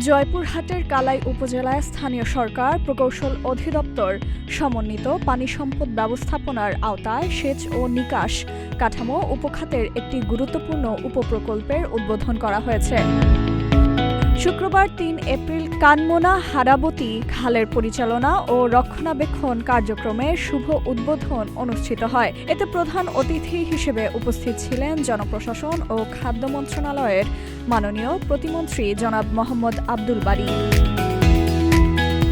জয়পুরহাটের কালাই উপজেলায় স্থানীয় সরকার প্রকৌশল অধিদপ্তর সমন্বিত পানি সম্পদ ব্যবস্থাপনার আওতায় সেচ ও নিকাশ কাঠামো উপখাতের একটি গুরুত্বপূর্ণ উপপ্রকল্পের উদ্বোধন করা হয়েছে। শুক্রবার ৩ এপ্রিল কানমোনা হারাবতী খালের পরিচালনা ও রক্ষণাবেক্ষণ কার্যক্রমের শুভ উদ্বোধন অনুষ্ঠিত হয়। এতে প্রধান অতিথি হিসেবে উপস্থিত ছিলেন জনপ্রশাসন ও খাদ্য মন্ত্রণালয়ের মাননীয় প্রতিমন্ত্রী জনাব মোহাম্মদ আব্দুল বারী।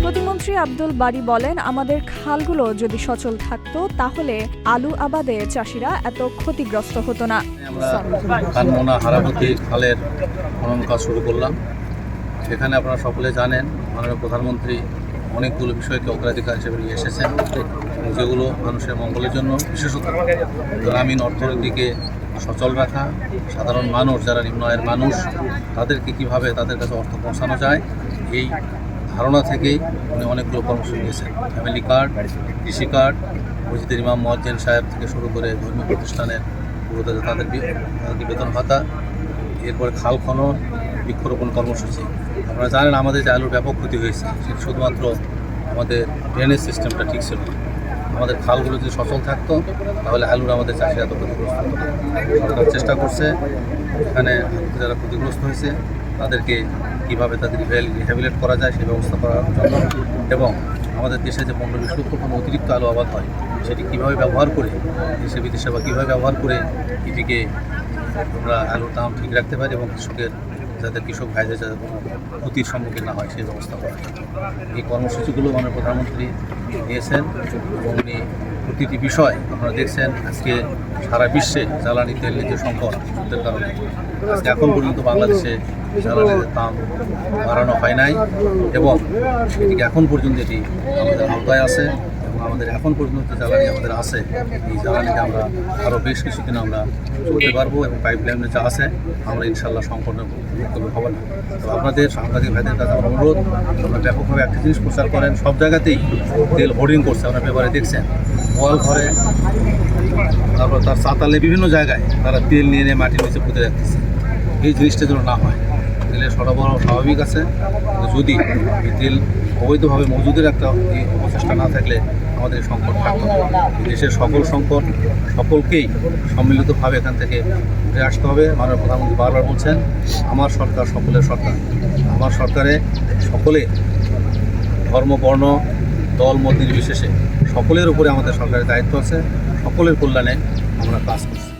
প্রতিমন্ত্রী আব্দুল বারী বলেন, আমাদের খালগুলো যদি সচল থাকতো তাহলে আলু আবাদে চাষিরা এত ক্ষতিগ্রস্ত হতো না। কানমোনা হারাবতী খালের খনন কাজ শুরু করলাম। সেখানে আপনারা সকলে জানেন মাননীয় প্রধানমন্ত্রী অনেকগুলো বিষয়কে অগ্রাধিকার হিসেবে নিয়ে এসেছেন, যেগুলো মানুষের মঙ্গলের জন্য, বিশেষত গ্রামীণ অর্থনীতিকে সচল রাখা, সাধারণ মানুষ যারা নিম্ন আয়ের মানুষ তাদেরকে কীভাবে তাদের কাছে অর্থ পৌঁছানো যায়, এই ধারণা থেকেই উনি অনেকগুলো কর্মসূচি নিয়েছেন। ফ্যামিলি কার্ড, কৃষি কার্ড, মসজিদের ইমাম মুয়াজ্জিন সাহেব থেকে শুরু করে ধর্মীয় প্রতিষ্ঠানের পুরোদের তাদের বেতন ভাতা, এরপরে খাল খনন, বৃক্ষরোপণ কর্মসূচি। আপনারা জানেন আমাদের যে আলুর ব্যাপক ক্ষতি হয়েছে সেটা শুধুমাত্র আমাদের ড্রেনেজ সিস্টেমটা ঠিক ছিল। আমাদের খালগুলো যদি সচল থাকতো তাহলে আলুর আমাদের চাষিরা এত ক্ষতিগ্রস্ত হতো না। সরকার চেষ্টা করছে এখানে যারা ক্ষতিগ্রস্ত হয়েছে তাদেরকে কীভাবে তাদের রিহ্যাবিলিটেট করা যায় সেই ব্যবস্থা করার জন্য, এবং আমাদের দেশে যে 15-20 লক্ষ টন অতিরিক্ত আলু আবাদ হয় সেটি কীভাবে ব্যবহার করে দেশে বিদেশে বা কীভাবে ব্যবহার করে এটিকে আমরা আলুর দাম ঠিক রাখতে পারি এবং কৃষকের যাতে কৃষক ভাইদের যাতে কোনো ক্ষতির সম্মুখীন না হয় সেই ব্যবস্থা করা। এই কর্মসূচিগুলো মাননীয় প্রধানমন্ত্রী নিয়েছেন এবং উনি প্রতিটি বিষয় আপনারা দেখছেন। আজকে সারা বিশ্বে জ্বালানি তেলের যে সংকট, যুদ্ধের কারণে আজকে এখন পর্যন্ত বাংলাদেশে জ্বালানির দাম বাড়ানো হয় নাই এবং এটিকে এখন পর্যন্ত এটি আমাদের আওতায় আছে এবং আমাদের এখন পর্যন্ত জ্বালানি আমাদের আছে। এই জ্বালানিকে আমরা আরও বেশ কিছুদিন আমরা চলতে পারবো এবং পাইপলাইনে যা আছে আমরা ইনশাল্লাহ সংকটের মুক্ত হব না। তো আপনাদের সাংবাদিক ভাইদের কাছে আমার অনুরোধ, আমরা ব্যাপকভাবে একটা জিনিস প্রচার করেন। সব জায়গাতেই তেল হোর্ডিং করছে, আপনার পেপারে দেখছেন। গোয়াল ঘরে, তারপর তার চাতালে বিভিন্ন জায়গায় তারা তেল নিয়ে নিয়ে মাটির নিচে পুঁতে রাখতেছে। এই জিনিসটা যেন না হয়। তেলের সরবরাহ স্বাভাবিক আছে, যদি এই তেল অবৈধভাবে মজুদের একটা এই অবচেষ্টা না থাকলে আমাদের এই সংকট থাকতো না। দেশের সকল সংকট সকলকেই সম্মিলিতভাবে এখান থেকে উঠে আসতে হবে। মাননীয় প্রধানমন্ত্রী বারবার বলছেন, আমার সরকার সকলের সরকার। আমার সরকারে সকলে ধর্ম, বর্ণ, দল, মত নির্বিশেষে সকলের উপরে আমাদের সরকারের দায়িত্ব আছে। সকলের কল্যাণে আমরা কাজ করছি।